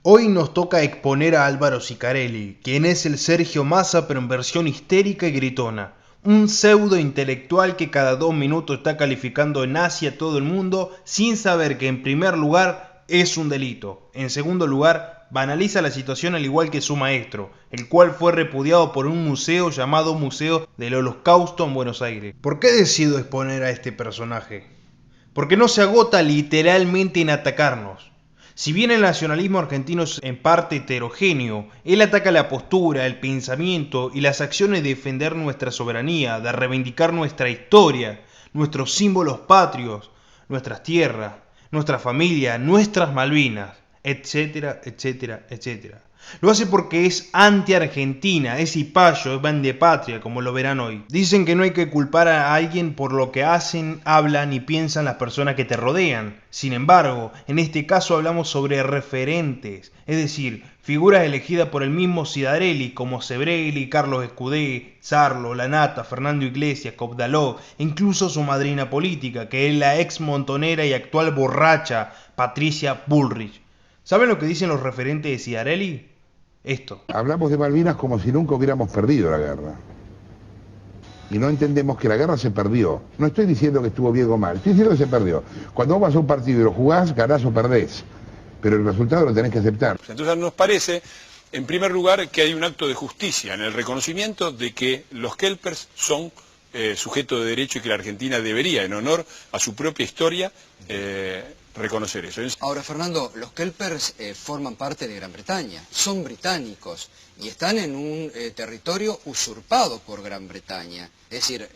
Hoy nos toca exponer a Álvaro Sicarelli, quien es el Sergio Massa pero en versión histérica y gritona. Un pseudo intelectual que cada 2 minutos está calificando en Asia a todo el mundo sin saber que en primer lugar es un delito. En segundo lugar, banaliza la situación al igual que su maestro, el cual fue repudiado por un museo llamado Museo del Holocausto en Buenos Aires. ¿Por qué decido exponer a este personaje? Porque no se agota literalmente en atacarnos. Si bien el nacionalismo argentino es en parte heterogéneo, él ataca la postura, el pensamiento y las acciones de defender nuestra soberanía, de reivindicar nuestra historia, nuestros símbolos patrios, nuestras tierras, nuestra familia, nuestras Malvinas, etcétera, etcétera, etcétera. Lo hace porque es anti-argentina, es cipayo, es bandepatria, como lo verán hoy. Dicen que no hay que culpar a alguien por lo que hacen, hablan y piensan las personas que te rodean. Sin embargo, en este caso hablamos sobre referentes, es decir, figuras elegidas por el mismo Sidarelli como Sebrelli, Carlos Escudé, Sarlo, Lanata, Fernando Iglesias, Copdaló e incluso su madrina política, que es la ex montonera y actual borracha Patricia Bullrich. ¿Saben lo que dicen los referentes de Sidarelli? Esto. Hablamos de Malvinas como si nunca hubiéramos perdido la guerra. Y no entendemos que la guerra se perdió. No estoy diciendo que estuvo bien o mal, estoy diciendo que se perdió. Cuando vos vas a un partido y lo jugás, ganás o perdés. Pero el resultado lo tenés que aceptar. Entonces nos parece, en primer lugar, que hay un acto de justicia en el reconocimiento de que los kelpers son sujetos de derecho y que la Argentina debería, en honor a su propia historia, reconocer eso. Ahora, Fernando, los kelpers forman parte de Gran Bretaña, son británicos y están en un territorio usurpado por Gran Bretaña. Es decir,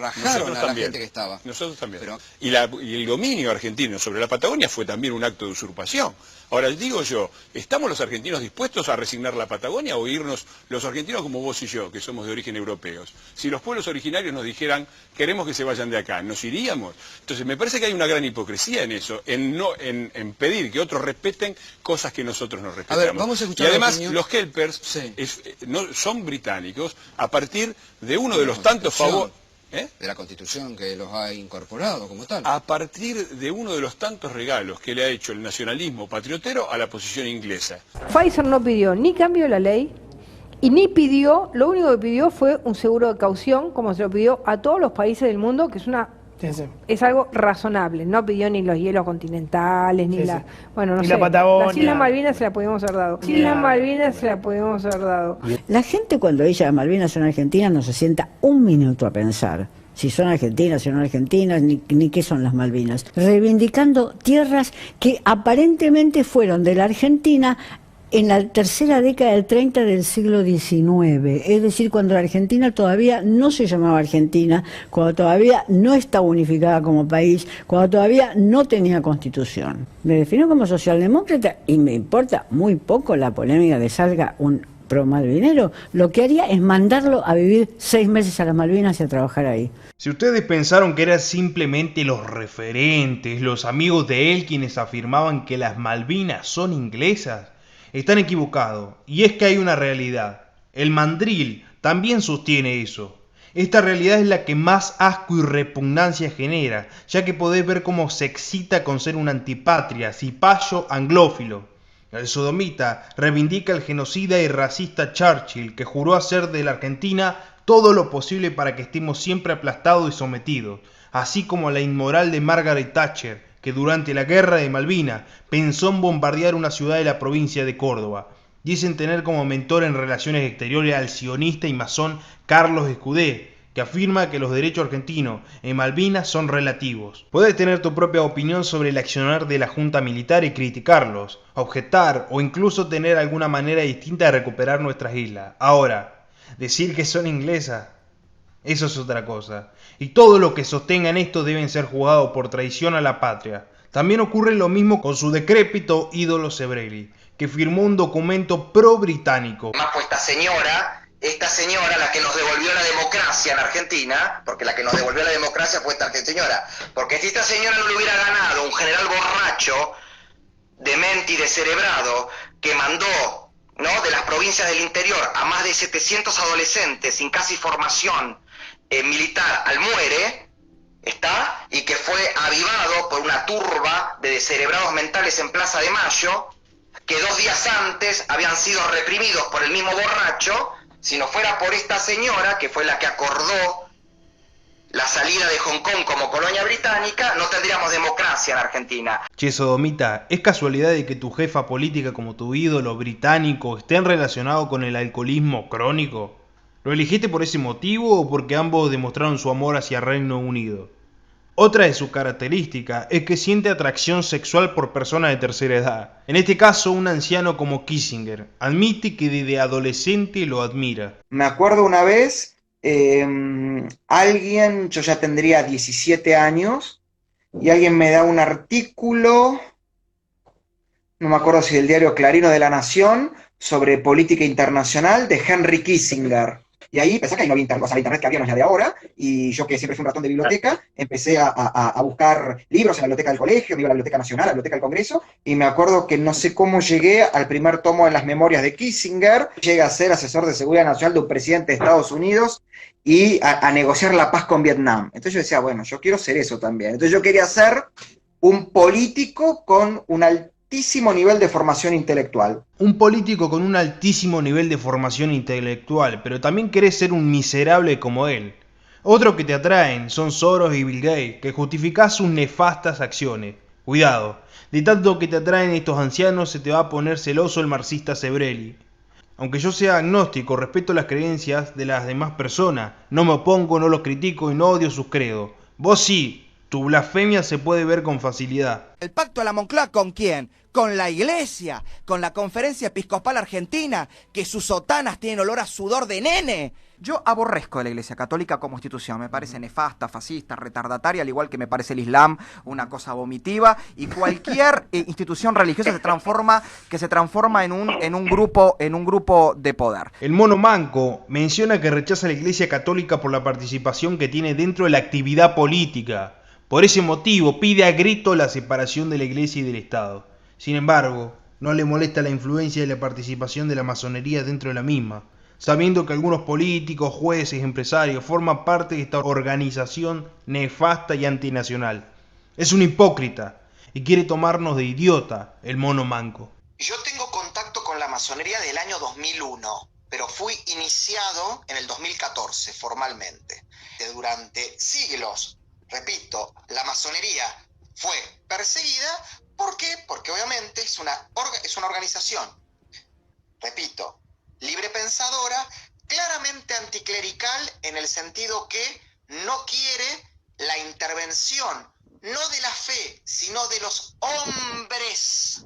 rajaron a la gente que estaba. Nosotros también. Pero... Y el dominio argentino sobre la Patagonia fue también un acto de usurpación. Ahora, digo yo, ¿estamos los argentinos dispuestos a resignar la Patagonia o irnos los argentinos como vos y yo, que somos de origen europeos? Si los pueblos originarios nos dijeran, queremos que se vayan de acá, ¿nos iríamos? Entonces, me parece que hay una gran hipocresía en eso, en pedir que otros respeten cosas que nosotros no respetamos. A ver, vamos a escuchar y además, los kelpers son británicos a partir de uno de los tantos favores... de la Constitución que los ha incorporado como tal. A partir de uno de los tantos regalos que le ha hecho el nacionalismo patriotero a la posición inglesa. Pfizer no pidió ni cambio de la ley y ni pidió, lo único que pidió fue un seguro de caución, como se lo pidió a todos los países del mundo, que es es algo razonable. No pidió ni los hielos continentales, ni la... Bueno, no sé. La Patagonia. Las Islas Malvinas se la podemos haber dado. Islas Malvinas se la podemos haber dado. La gente cuando dice las Malvinas son argentinas no se sienta un minuto a pensar si son argentinas, si no argentinas, ni qué son las Malvinas. Reivindicando tierras que aparentemente fueron de la Argentina en la tercera década del 30 del siglo XIX, es decir, cuando la Argentina todavía no se llamaba Argentina, cuando todavía no estaba unificada como país, cuando todavía no tenía constitución. Me defino como socialdemócrata y me importa muy poco la polémica que salga un pro-malvinero. Lo que haría es mandarlo a vivir 6 meses a las Malvinas y a trabajar ahí. Si ustedes pensaron que eran simplemente los referentes, los amigos de él quienes afirmaban que las Malvinas son inglesas, están equivocados, y es que hay una realidad. El mandril también sostiene eso. Esta realidad es la que más asco y repugnancia genera, ya que podés ver cómo se excita con ser un antipatria, cipayo anglófilo. El sodomita reivindica el genocida y racista Churchill, que juró hacer de la Argentina todo lo posible para que estemos siempre aplastados y sometidos, así como la inmoral de Margaret Thatcher, que durante la guerra de Malvinas pensó en bombardear una ciudad de la provincia de Córdoba. Dicen tener como mentor en relaciones exteriores al sionista y masón Carlos Escudé, que afirma que los derechos argentinos en Malvinas son relativos. Puedes tener tu propia opinión sobre el accionar de la Junta Militar y criticarlos, objetar o incluso tener alguna manera distinta de recuperar nuestras islas. Ahora, decir que son inglesas, eso es otra cosa. Y todo lo que sostengan esto deben ser juzgados por traición a la patria. También ocurre lo mismo con su decrépito ídolo Sebrelli, que firmó un documento pro-británico. Más pues esta señora, la que nos devolvió la democracia en Argentina, porque la que nos devolvió la democracia fue esta señora, porque si esta señora no le hubiera ganado un general borracho, demente y descerebrado, que mandó, ¿no?, de las provincias del interior a más de 700 adolescentes sin casi formación militar al muere, y que fue avivado por una turba de descerebrados mentales en Plaza de Mayo, que 2 días antes habían sido reprimidos por el mismo borracho. Si no fuera por esta señora, que fue la que acordó la salida de Hong Kong como colonia británica, no tendríamos democracia en Argentina. Che, Sodomita, ¿es casualidad de que tu jefa política como tu ídolo británico estén relacionados con el alcoholismo crónico? ¿Lo elegiste por ese motivo o porque ambos demostraron su amor hacia Reino Unido? Otra de sus características es que siente atracción sexual por personas de tercera edad. En este caso, un anciano como Kissinger admite que desde adolescente lo admira. Me acuerdo una vez, alguien, yo ya tendría 17 años, y alguien me da un artículo, no me acuerdo si del diario Clarín o de La Nación, sobre política internacional de Henry Kissinger. Y ahí pensé que ahí no había internet, o sea, la internet que había no es la de ahora, y yo que siempre fui un ratón de biblioteca, empecé a buscar libros en la biblioteca del colegio, me iba a la Biblioteca Nacional, a la Biblioteca del Congreso, y me acuerdo que no sé cómo llegué al primer tomo de las memorias de Kissinger, llegué a ser asesor de seguridad nacional de un presidente de Estados Unidos, y a negociar la paz con Vietnam. Entonces yo decía, bueno, yo quiero ser eso también. Entonces yo quería ser un político con un altísimo nivel de formación intelectual. Un político con un altísimo nivel de formación intelectual, pero también querés ser un miserable como él. Otros que te atraen son Soros y Bill Gates, que justificás sus nefastas acciones. Cuidado, de tanto que te atraen estos ancianos se te va a poner celoso el marxista Sebrelli. Aunque yo sea agnóstico, respeto las creencias de las demás personas, no me opongo, no los critico y no odio sus credos. Vos sí, tu blasfemia se puede ver con facilidad. ¿El pacto de la Moncloa con quién? Con la Iglesia, con la Conferencia Episcopal Argentina, que sus sotanas tienen olor a sudor de nene. Yo aborrezco de la Iglesia Católica como institución, me parece nefasta, fascista, retardataria, al igual que me parece el Islam una cosa vomitiva, y cualquier institución religiosa que se transforma en un grupo de poder. El mono manco menciona que rechaza a la Iglesia Católica por la participación que tiene dentro de la actividad política. Por ese motivo pide a grito la separación de la Iglesia y del Estado. Sin embargo, no le molesta la influencia y la participación de la masonería dentro de la misma, sabiendo que algunos políticos, jueces, empresarios forman parte de esta organización nefasta y antinacional. Es un hipócrita y quiere tomarnos de idiota el mono manco. Yo tengo contacto con la masonería del año 2001, pero fui iniciado en el 2014 formalmente. Durante siglos, repito, la masonería fue perseguida. ¿Por qué? Porque obviamente es una organización, repito, libre pensadora, claramente anticlerical en el sentido que no quiere la intervención, no de la fe, sino de los hombres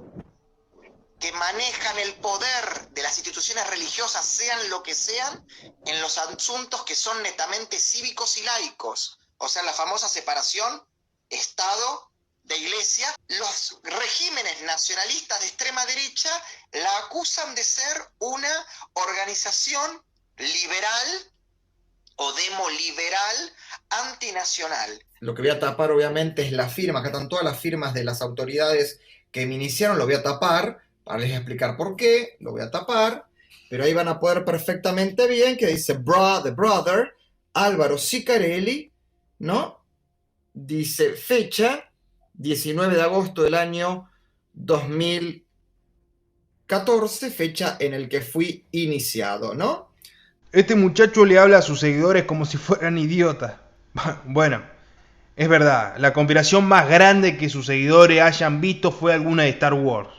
que manejan el poder de las instituciones religiosas, sean lo que sean, en los asuntos que son netamente cívicos y laicos. O sea, la famosa separación Estado de Iglesia. Los regímenes nacionalistas de extrema derecha la acusan de ser una organización liberal o demoliberal antinacional. Lo que voy a tapar obviamente es la firma, acá están todas las firmas de las autoridades que me iniciaron, lo voy a tapar, para les explicar por qué, lo voy a tapar, pero ahí van a poder perfectamente bien que dice The Brother, Álvaro Sicarelli, ¿no? Dice fecha, 19 de agosto del año 2014, fecha en el que fui iniciado, ¿no? Este muchacho le habla a sus seguidores como si fueran idiotas. Bueno, es verdad, la conspiración más grande que sus seguidores hayan visto fue alguna de Star Wars.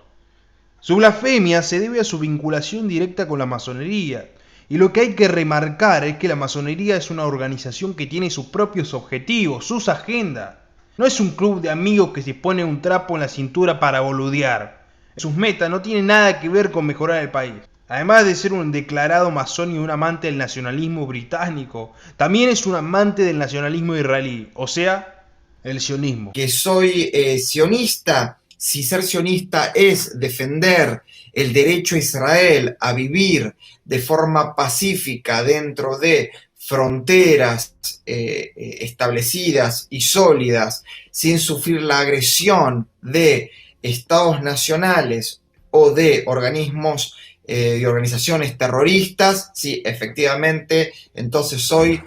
Su blasfemia se debe a su vinculación directa con la masonería. Y lo que hay que remarcar es que la masonería es una organización que tiene sus propios objetivos, sus agendas. No es un club de amigos que se pone un trapo en la cintura para boludear. Sus metas no tienen nada que ver con mejorar el país. Además de ser un declarado masón y un amante del nacionalismo británico, también es un amante del nacionalismo israelí, o sea, el sionismo. Que soy sionista, si ser sionista es defender el derecho a Israel a vivir de forma pacífica dentro de fronteras establecidas y sólidas, sin sufrir la agresión de estados nacionales o de organismos y organizaciones terroristas, sí, efectivamente, entonces soy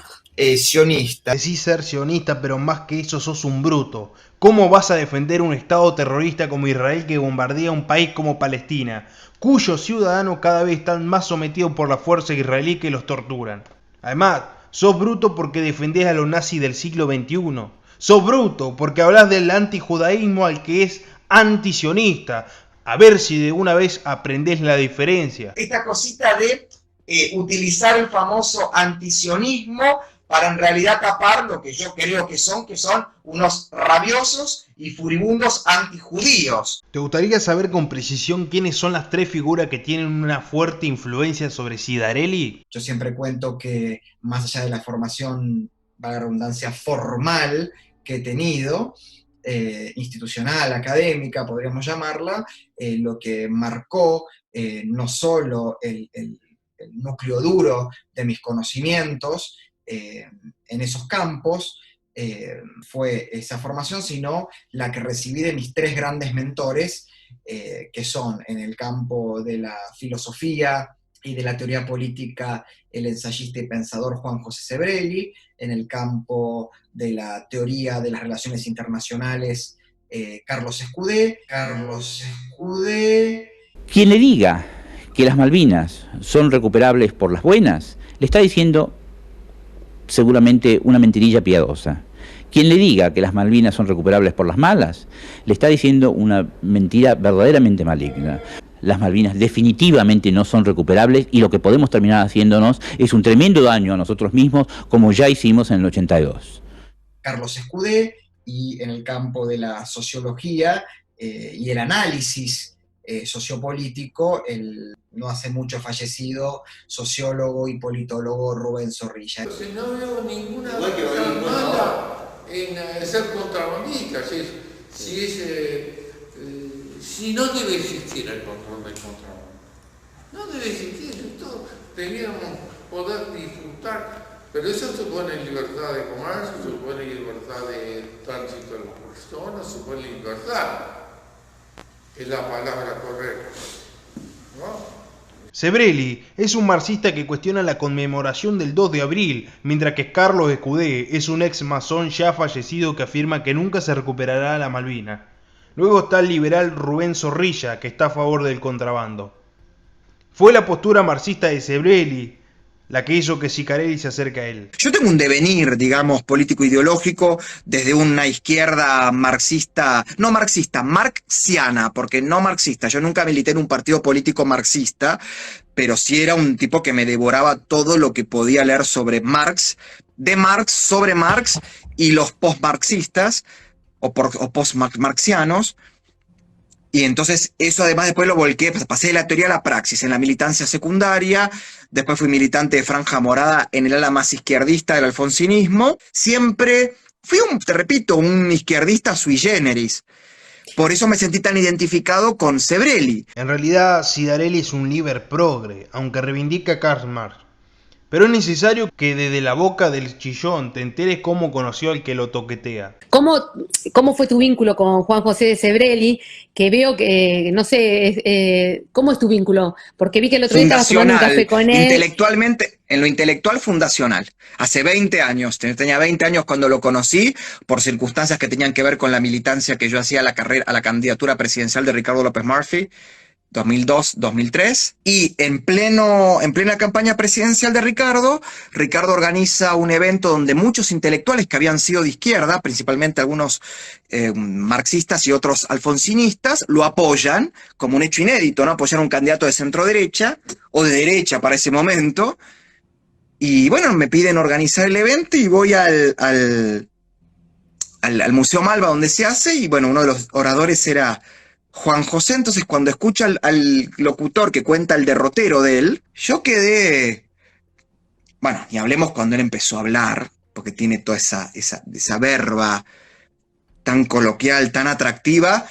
sionista. Decís ser sionista, pero más que eso sos un bruto. ¿Cómo vas a defender un estado terrorista como Israel que bombardea un país como Palestina, cuyos ciudadanos cada vez están más sometidos por la fuerza israelí que los torturan? Además, sos bruto porque defendés a los nazis del siglo XXI. Sos bruto porque hablas del antijudaísmo al que es antisionista. A ver si de una vez aprendés la diferencia. Esta cosita de utilizar el famoso antisionismo para en realidad tapar lo que yo creo que son unos rabiosos y furibundos antijudíos. ¿Te gustaría saber con precisión quiénes son las tres figuras que tienen una fuerte influencia sobre Zidarelli? Yo siempre cuento que más allá de la formación, valga la redundancia, formal que he tenido, institucional, académica, podríamos llamarla, lo que marcó no solo el núcleo duro de mis conocimientos en esos campos, fue esa formación, sino la que recibí de mis tres grandes mentores, que son en el campo de la filosofía y de la teoría política el ensayista y pensador Juan José Sebrelli, en el campo de la teoría de las relaciones internacionales Carlos Escudé. Quien le diga que las Malvinas son recuperables por las buenas, le está diciendo seguramente una mentirilla piadosa. Quien le diga que las Malvinas son recuperables por las malas, le está diciendo una mentira verdaderamente maligna. Las Malvinas definitivamente no son recuperables y lo que podemos terminar haciéndonos es un tremendo daño a nosotros mismos, como ya hicimos en el 82. Carlos Escudé, y en el campo de la sociología y el análisis sociopolítico, el no hace mucho fallecido sociólogo y politólogo Rubén Zorrilla. No veo ninguna cosa mala en ser contrabandista. Si no debe existir el control del contrabando. No debe existir. Esto deberíamos poder disfrutar. Pero eso supone libertad de comercio, supone libertad de tránsito de las personas, supone libertad. Es la palabra correcta, ¿no? Sebrelli es un marxista que cuestiona la conmemoración del 2 de abril, mientras que Carlos Escudé es un ex masón ya fallecido que afirma que nunca se recuperará la Malvina. Luego está el liberal Rubén Zorrilla, que está a favor del contrabando. Fue la postura marxista de Sebrelli la que hizo que Zicarelli se acerque a él. Yo tengo un devenir, digamos, político-ideológico desde una izquierda marxista, no marxista, marxiana, porque no marxista. Yo nunca milité en un partido político marxista, pero sí era un tipo que me devoraba todo lo que podía leer sobre Marx, de Marx, sobre Marx y los post-marxistas o post-marxianos. Y entonces eso además después lo volqué, pasé de la teoría a la praxis, en la militancia secundaria, después fui militante de Franja Morada en el ala más izquierdista del alfonsinismo. Siempre fui, te repito, un izquierdista sui generis. Por eso me sentí tan identificado con Sebrelli. En realidad, Zidarelli es un líder progre, aunque reivindica a Karl Marx. Pero es necesario que desde la boca del chillón te enteres cómo conoció al que lo toquetea. ¿Cómo fue tu vínculo con Juan José de Sebrelli? Que veo que, no sé, ¿cómo es tu vínculo? Porque vi que el otro día estabas tomando un café con él. Intelectualmente, en lo intelectual fundacional. Hace 20 años, tenía 20 años cuando lo conocí, por circunstancias que tenían que ver con la militancia que yo hacía a la candidatura presidencial de Ricardo López Murphy, 2002-2003, y en plena campaña presidencial de Ricardo organiza un evento donde muchos intelectuales que habían sido de izquierda, principalmente algunos marxistas y otros alfonsinistas, lo apoyan como un hecho inédito, ¿no? Apoyar a un candidato de centro derecha, o de derecha para ese momento, y bueno, me piden organizar el evento y voy al Museo Malva donde se hace, y bueno, uno de los oradores era Juan José. Entonces cuando escucha al locutor que cuenta el derrotero de él, yo quedé, bueno, y hablemos cuando él empezó a hablar, porque tiene toda esa verba tan coloquial, tan atractiva,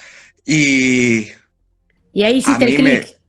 y ahí hiciste el clic.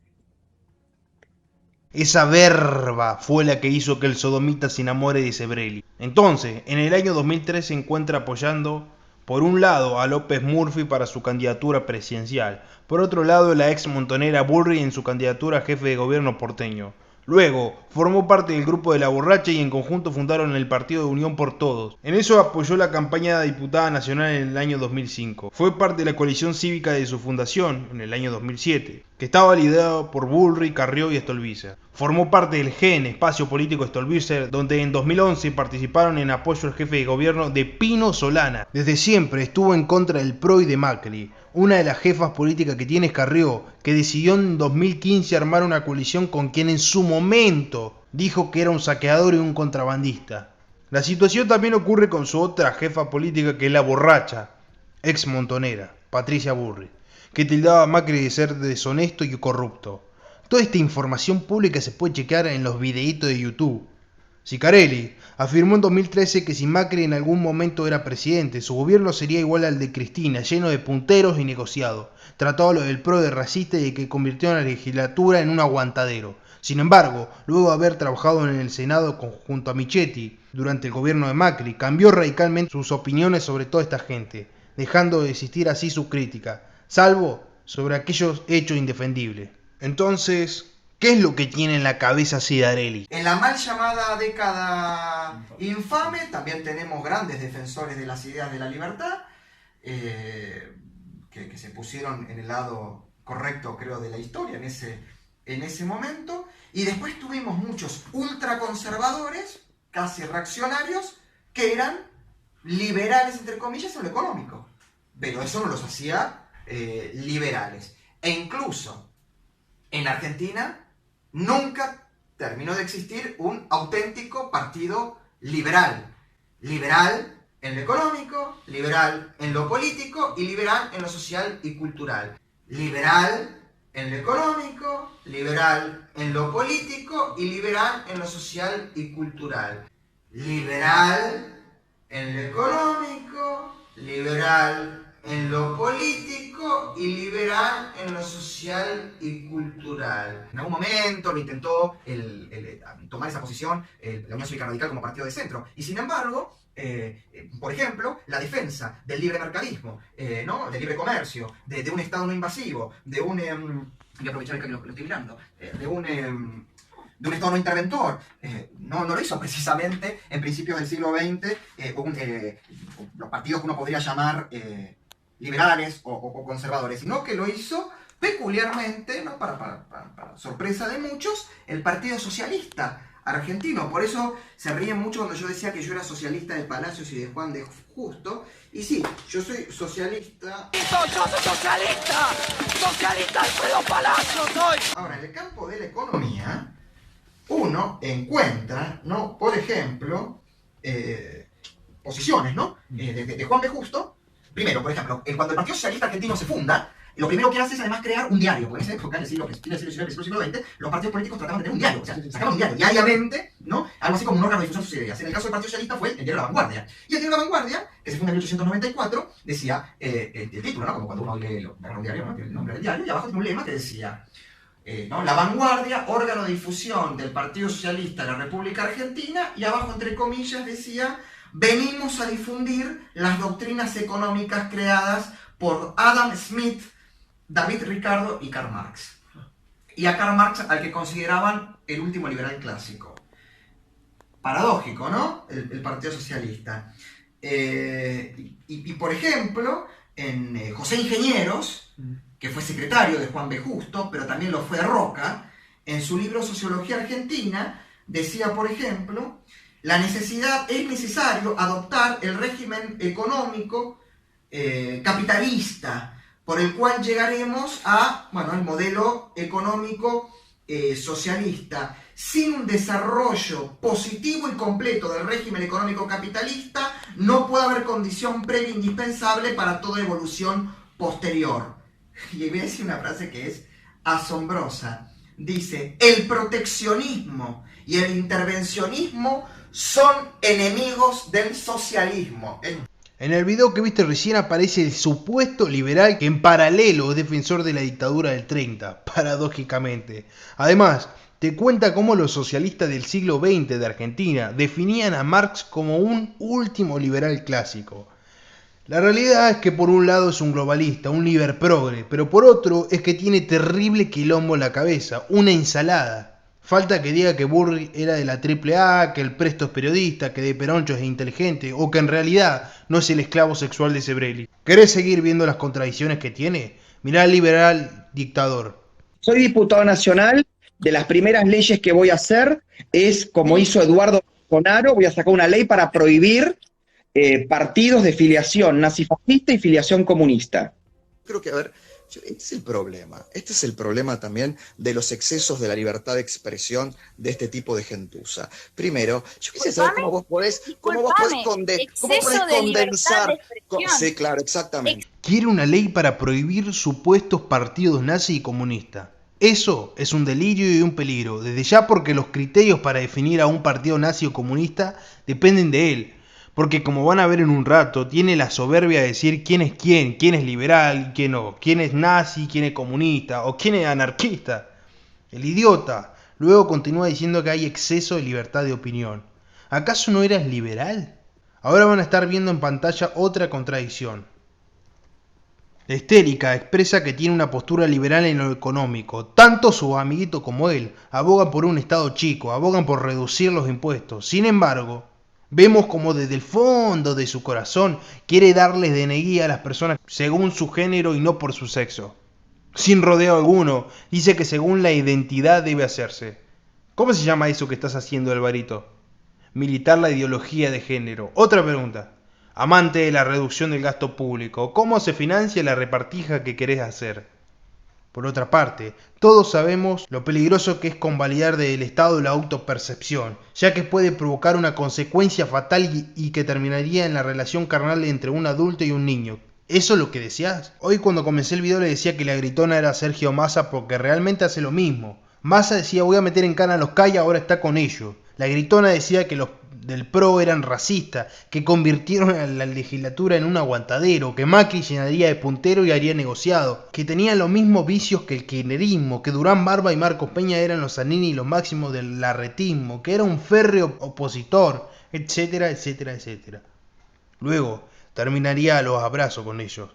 Esa verba fue la que hizo que el sodomita se enamore de Sebrelli. Entonces, en el año 2003 se encuentra apoyando por un lado a López Murphy para su candidatura presidencial, por otro lado la ex montonera Bullrich en su candidatura a jefe de gobierno porteño. Luego, formó parte del grupo de La Borracha y en conjunto fundaron el Partido de Unión por Todos. En eso apoyó la campaña de diputada nacional en el año 2005. Fue parte de la coalición cívica de su fundación en el año 2007, que estaba liderado por Bullrich, Carrió y Stolbizer. Formó parte del GEN, Espacio Político Stolbizer, donde en 2011 participaron en apoyo al jefe de gobierno de Pino Solana. Desde siempre estuvo en contra del PRO y de Macri. Una de las jefas políticas que tiene es Carrió, que decidió en 2015 armar una coalición con quien en su momento dijo que era un saqueador y un contrabandista. La situación también ocurre con su otra jefa política, que es La Borracha, ex montonera, Patricia Bullrich, que tildaba a Macri de ser deshonesto y corrupto. Toda esta información pública se puede chequear en los videitos de YouTube. Ciccarelli afirmó en 2013 que si Macri en algún momento era presidente, su gobierno sería igual al de Cristina, lleno de punteros y negociados. Trató a lo del PRO de racista y de que convirtió a la legislatura en un aguantadero. Sin embargo, luego de haber trabajado en el Senado junto a Michetti durante el gobierno de Macri, cambió radicalmente sus opiniones sobre toda esta gente, dejando de existir así su crítica, salvo sobre aquellos hechos indefendibles. Entonces, ¿qué es lo que tiene en la cabeza Cidarelli? En la mal llamada década infame también tenemos grandes defensores de las ideas de la libertad, que se pusieron en el lado correcto, creo, de la historia en ese momento. Y después tuvimos muchos ultraconservadores, casi reaccionarios, que eran liberales, entre comillas, en lo económico. Pero eso no los hacía liberales. E incluso en Argentina nunca terminó de existir un auténtico partido liberal. Liberal en lo económico, liberal en lo político y liberal en lo social y cultural. Liberal en lo económico, liberal en lo político y liberal en lo social y cultural. Liberal en lo económico, liberal en lo político y liberal en lo social y cultural. En algún momento lo intentó tomar esa posición la Unión Cívica Radical como partido de centro. Y sin embargo, por ejemplo, la defensa del libre mercadismo, ¿no? Del libre comercio, de un Estado no invasivo, de un... voy a aprovechar que lo estoy mirando. De un Estado no interventor. No lo hizo precisamente en principios del siglo XX los partidos que uno podría llamar liberales o conservadores, sino que lo hizo peculiarmente, ¿no? para sorpresa de muchos, el Partido Socialista Argentino. Por eso se ríen mucho cuando yo decía que yo era socialista de Palacios y de Juan de Justo. Y sí, yo soy socialista. ¡Yo soy socialista! ¡Socialista Alfredo Palacios soy! Ahora, en el campo de la economía, uno encuentra, ¿no? Por ejemplo, posiciones, ¿no? De Juan de Justo. Primero, por ejemplo, cuando el Partido Socialista Argentino se funda, lo primero que hace es además crear un diario, porque en esa época, en el siglo XX, los partidos políticos trataban de tener un diario, o sea, sacaban un diario diariamente, ¿no? Algo así como un órgano de difusión de sus ideas. En el caso del Partido Socialista fue el diario La Vanguardia. Y el diario La Vanguardia, que se funda en 1894, decía el título, ¿no? Como cuando uno lee un diario, ¿no? El nombre del diario, y abajo tiene un lema que decía, ¿no? La Vanguardia, órgano de difusión del Partido Socialista de la República Argentina, y abajo, entre comillas, decía: venimos a difundir las doctrinas económicas creadas por Adam Smith, David Ricardo y Karl Marx. Y a Karl Marx, al que consideraban el último liberal clásico. Paradójico, ¿no? El Partido Socialista. Y por ejemplo, en José Ingenieros, que fue secretario de Juan B. Justo, pero también lo fue Roca, en su libro Sociología Argentina, decía, por ejemplo: es necesario adoptar el régimen económico capitalista, por el cual llegaremos a, el modelo económico socialista. Sin un desarrollo positivo y completo del régimen económico capitalista, no puede haber condición previa indispensable para toda evolución posterior. Y voy a decir una frase que es asombrosa. Dice: el proteccionismo y el intervencionismo son enemigos del socialismo. En el video que viste recién aparece el supuesto liberal que en paralelo es defensor de la dictadura del 30, paradójicamente. Además, te cuenta cómo los socialistas del siglo XX de Argentina definían a Marx como un último liberal clásico. La realidad es que por un lado es un globalista, un liberprogre, pero por otro es que tiene terrible quilombo en la cabeza, una ensalada. Falta que diga que Burri era de la AAA, que el Presto es periodista, que De Peroncho es inteligente, o que en realidad no es el esclavo sexual de Sebrelli. ¿Querés seguir viendo las contradicciones que tiene? Mirá al liberal dictador. Soy diputado nacional, de las primeras leyes que voy a hacer es, como hizo Eduardo Bolsonaro, voy a sacar una ley para prohibir partidos de filiación nazifascista y filiación comunista. Creo que, a ver, este es el problema. Este es el problema también de los excesos de la libertad de expresión de este tipo de gentuza. Primero, yo quisiera saber cómo vos podés condensar. Sí, claro, exactamente. Quiere una ley para prohibir supuestos partidos nazi y comunistas. Eso es un delirio y un peligro, desde ya porque los criterios para definir a un partido nazi o comunista dependen de él. Porque como van a ver en un rato, tiene la soberbia de decir quién es liberal, quién no, quién es nazi, quién es comunista o quién es anarquista. El idiota luego continúa diciendo que hay exceso de libertad de opinión. ¿Acaso no eras liberal? Ahora van a estar viendo en pantalla otra contradicción. La histérica expresa que tiene una postura liberal en lo económico. Tanto sus amiguitos como él abogan por un Estado chico, abogan por reducir los impuestos. Sin embargo, vemos como desde el fondo de su corazón quiere darles DNI a las personas según su género y no por su sexo. Sin rodeo alguno, dice que según la identidad debe hacerse. ¿Cómo se llama eso que estás haciendo, Alvarito? Militar la ideología de género. Otra pregunta. Amante de la reducción del gasto público, ¿cómo se financia la repartija que querés hacer? Por otra parte, todos sabemos lo peligroso que es convalidar del Estado la autopercepción, ya que puede provocar una consecuencia fatal y que terminaría en la relación carnal entre un adulto y un niño. ¿Eso es lo que deseás? Hoy cuando comencé el video le decía que la gritona era Sergio Massa porque realmente hace lo mismo. Massa decía voy a meter en cana a los CAI, ahora está con ellos. La gritona decía que los del PRO eran racistas, que convirtieron a la legislatura en un aguantadero, que Macri llenaría de puntero y haría negociado, que tenían los mismos vicios que el kirchnerismo, que Durán Barba y Marcos Peña eran los Zanini y los máximos del larretismo, que era un férreo opositor, etcétera, etcétera, etcétera. Luego terminaría a los abrazos con ellos.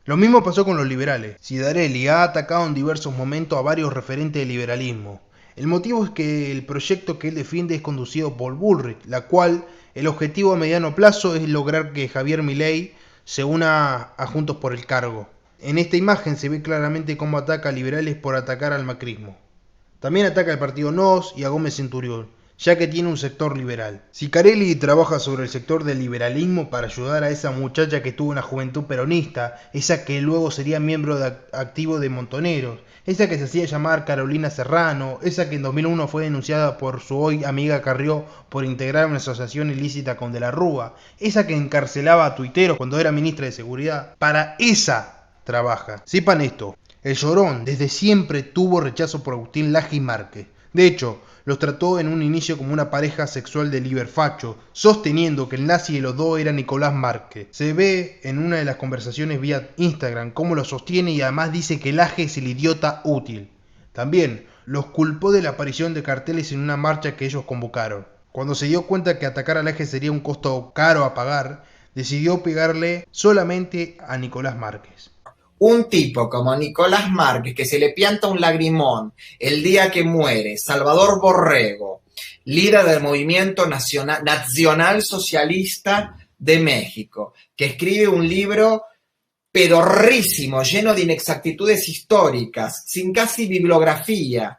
Lo mismo pasó con los liberales. Cidarelli ha atacado en diversos momentos a varios referentes del liberalismo. El motivo es que el proyecto que él defiende es conducido por Bullrich, la cual el objetivo a mediano plazo es lograr que Javier Milei se una a Juntos por el Cargo. En esta imagen se ve claramente cómo ataca a liberales por atacar al macrismo. También ataca al partido NOS y a Gómez Centurión, ya que tiene un sector liberal. Sicarelli trabaja sobre el sector del liberalismo para ayudar a esa muchacha que tuvo una juventud peronista, esa que luego sería miembro activo de Montoneros, esa que se hacía llamar Carolina Serrano, esa que en 2001 fue denunciada por su hoy amiga Carrió por integrar una asociación ilícita con De la Rúa, esa que encarcelaba a tuiteros cuando era ministra de Seguridad. Para esa trabaja. Sepan esto, el Llorón desde siempre tuvo rechazo por Agustín Laje y Márquez. De hecho, los trató en un inicio como una pareja sexual de liberfacho, sosteniendo que el nazi de los dos era Nicolás Márquez. Se ve en una de las conversaciones vía Instagram cómo lo sostiene y además dice que Laje es el idiota útil. También los culpó de la aparición de carteles en una marcha que ellos convocaron. Cuando se dio cuenta que atacar a Laje sería un costo caro a pagar, decidió pegarle solamente a Nicolás Márquez. Un tipo como Nicolás Márquez, que se le pianta un lagrimón el día que muere, Salvador Borrego, líder del movimiento nacional socialista de México, que escribe un libro pedorrísimo, lleno de inexactitudes históricas, sin casi bibliografía,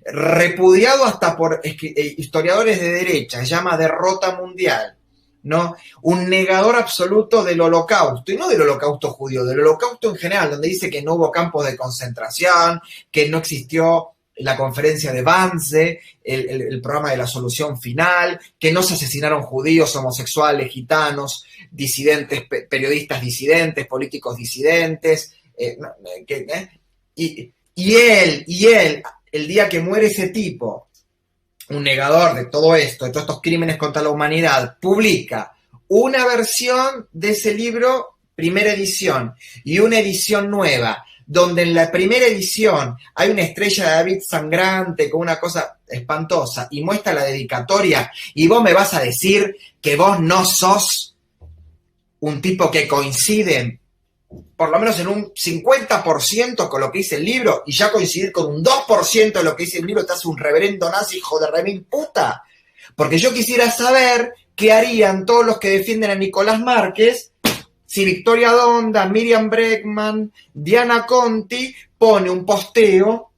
repudiado hasta por historiadores de derecha, se llama Derrota Mundial, ¿no? Un negador absoluto del holocausto, y no del holocausto judío, del holocausto en general, donde dice que no hubo campos de concentración, que no existió la conferencia de Wannsee, el programa de la solución final, que no se asesinaron judíos, homosexuales, gitanos, disidentes, periodistas disidentes, políticos disidentes, y él, el día que muere ese tipo, un negador de todo esto, de todos estos crímenes contra la humanidad, publica una versión de ese libro, primera edición, y una edición nueva, donde en la primera edición hay una estrella de David sangrante con una cosa espantosa y muestra la dedicatoria, y vos me vas a decir que vos no sos un tipo que coincide por lo menos en un 50% con lo que dice el libro, y ya coincidir con un 2% de lo que dice el libro te hace un reverendo nazi, hijo de remil puta. Porque yo quisiera saber qué harían todos los que defienden a Nicolás Márquez si Victoria Donda, Miriam Bregman, Diana Conti pone un posteo,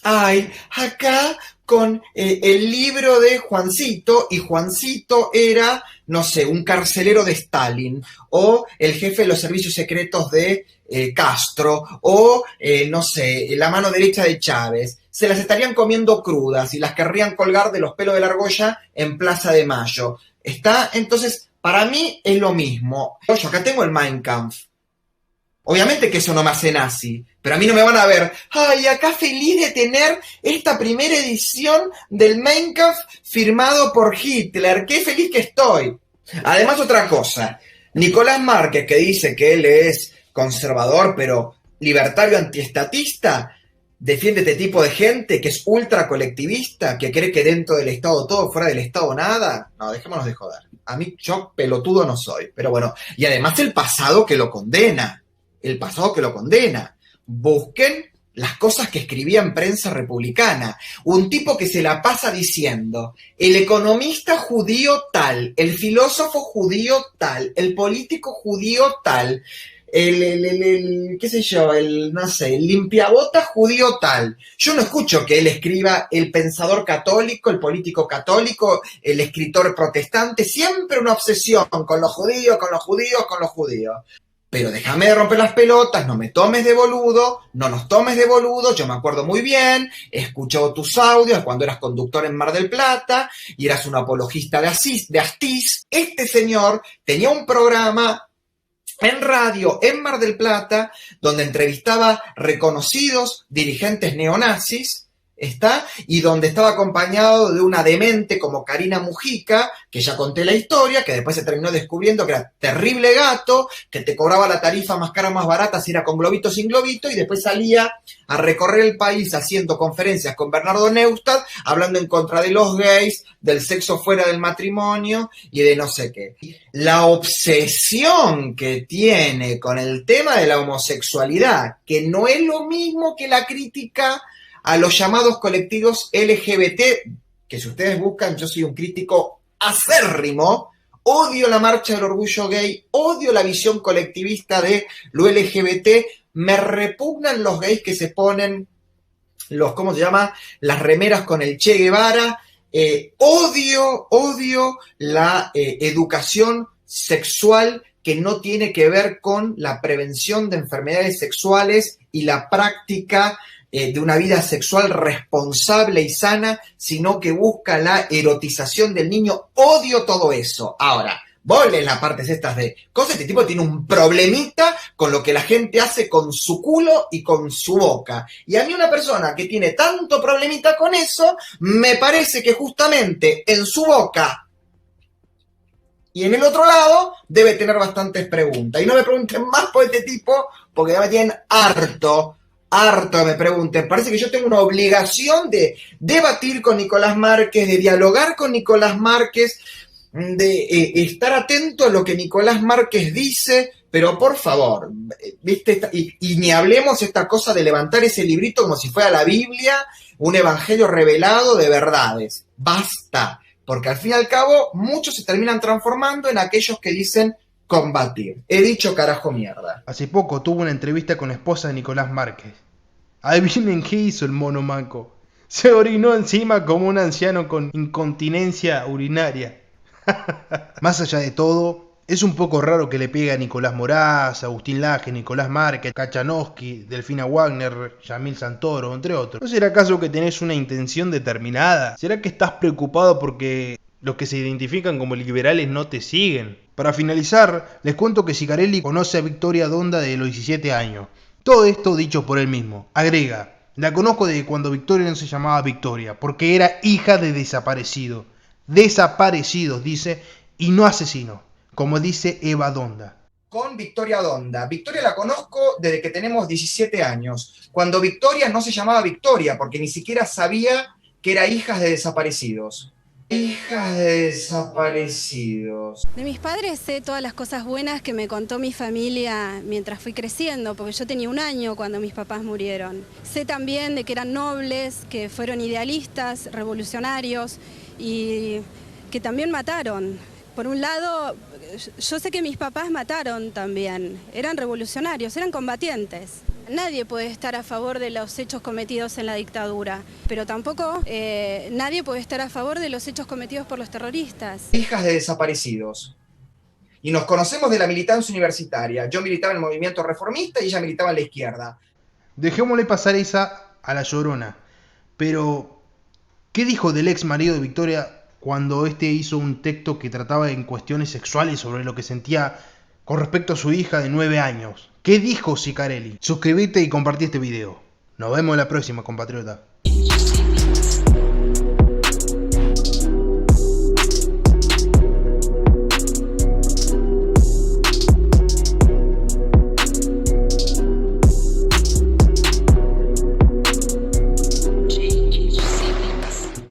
ay, acá con el libro de Juancito, y Juancito era, no sé, un carcelero de Stalin, o el jefe de los servicios secretos de Castro, o, no sé, la mano derecha de Chávez. Se las estarían comiendo crudas y las querrían colgar de los pelos de la argolla en Plaza de Mayo. ¿Está? Entonces, para mí es lo mismo. Yo acá tengo el Mein Kampf. Obviamente que eso no me hace nazi, pero a mí no me van a ver, ay, acá feliz de tener esta primera edición del Mein Kampf firmado por Hitler, qué feliz que estoy. Además, otra cosa, Nicolás Márquez, que dice que él es conservador, pero libertario antiestatista, defiende este tipo de gente que es ultra colectivista, que cree que dentro del Estado todo, fuera del Estado nada. No, dejémonos de joder. A mí, yo pelotudo no soy, pero bueno, y además el pasado que lo condena. El pasado que lo condena. Busquen las cosas que escribía en prensa republicana. Un tipo que se la pasa diciendo, el economista judío tal, el filósofo judío tal, el político judío tal, qué sé yo, no sé, el limpiabotas judío tal. Yo no escucho que él escriba el pensador católico, el político católico, el escritor protestante, siempre una obsesión con los judíos, con los judíos, con los judíos. Pero déjame de romper las pelotas, no me tomes de boludo, no nos tomes de boludo, yo me acuerdo muy bien, he escuchado tus audios cuando eras conductor en Mar del Plata y eras un apologista de Astiz. Este señor tenía un programa en radio en Mar del Plata donde entrevistaba reconocidos dirigentes neonazis, ¿está? Y donde estaba acompañado de una demente como Karina Mujica, que ya conté la historia, que después se terminó descubriendo que era terrible gato, que te cobraba la tarifa más cara o más barata si era con globito o sin globito, y después salía a recorrer el país haciendo conferencias con Bernardo Neustadt, hablando en contra de los gays, del sexo fuera del matrimonio y de no sé qué. La obsesión que tiene con el tema de la homosexualidad, que no es lo mismo que la crítica a los llamados colectivos LGBT, que si ustedes buscan, yo soy un crítico acérrimo, odio la marcha del orgullo gay, odio la visión colectivista de lo LGBT, me repugnan los gays que se ponen los, ¿cómo se llama?, las remeras con el Che Guevara, odio la educación sexual que no tiene que ver con la prevención de enfermedades sexuales y la práctica de una vida sexual responsable y sana, sino que busca la erotización del niño. Odio todo eso. Ahora, vos lees las partes estas de cosas, este tipo tiene un problemita con lo que la gente hace con su culo y con su boca. Y a mí una persona que tiene tanto problemita con eso, me parece que justamente en su boca y en el otro lado debe tener bastantes preguntas. Y no me pregunten más por este tipo, porque ya me tienen harto me pregunten. Parece que yo tengo una obligación de debatir con Nicolás Márquez, de dialogar con Nicolás Márquez, de estar atento a lo que Nicolás Márquez dice, pero por favor, ¿viste? Y ni hablemos esta cosa de levantar ese librito como si fuera la Biblia, un evangelio revelado de verdades. Basta, porque al fin y al cabo muchos se terminan transformando en aquellos que dicen combatir. He dicho carajo mierda. Hace poco tuvo una entrevista con la esposa de Nicolás Márquez. Adivinen qué hizo el mono manco. Se orinó encima como un anciano con incontinencia urinaria. Más allá de todo, es un poco raro que le pegue a Nicolás Moraz, Agustín Laje, Nicolás Márquez, Kachanowski, Delfina Wagner, Yamil Santoro, entre otros. ¿No será acaso que tenés una intención determinada? ¿Será que estás preocupado porque los que se identifican como liberales no te siguen? Para finalizar, les cuento que Sicarelli conoce a Victoria Donda desde los 17 años. Todo esto dicho por él mismo. Agrega, la conozco desde cuando Victoria no se llamaba Victoria, porque era hija de desaparecidos. Desaparecidos, dice, y no asesinos, como dice Eva Donda. Con Victoria Donda. Victoria la conozco desde que tenemos 17 años, cuando Victoria no se llamaba Victoria, porque ni siquiera sabía que era hija de desaparecidos. Hijas de desaparecidos. De mis padres sé todas las cosas buenas que me contó mi familia mientras fui creciendo, porque yo tenía 1 año cuando mis papás murieron. Sé también de que eran nobles, que fueron idealistas, revolucionarios y que también mataron. Por un lado, yo sé que mis papás mataron también, eran revolucionarios, eran combatientes. Nadie puede estar a favor de los hechos cometidos en la dictadura, pero tampoco nadie puede estar a favor de los hechos cometidos por los terroristas. Hijas de desaparecidos. Y nos conocemos de la militancia universitaria. Yo militaba en el movimiento reformista y ella militaba en la izquierda. Dejémosle pasar esa a la Llorona. Pero, ¿qué dijo del ex marido de Victoria cuando este hizo un texto que trataba en cuestiones sexuales sobre lo que sentía con respecto a su hija de 9 años? ¿Qué dijo Ciccarelli? Suscríbete y compartí este video. Nos vemos en la próxima, compatriota.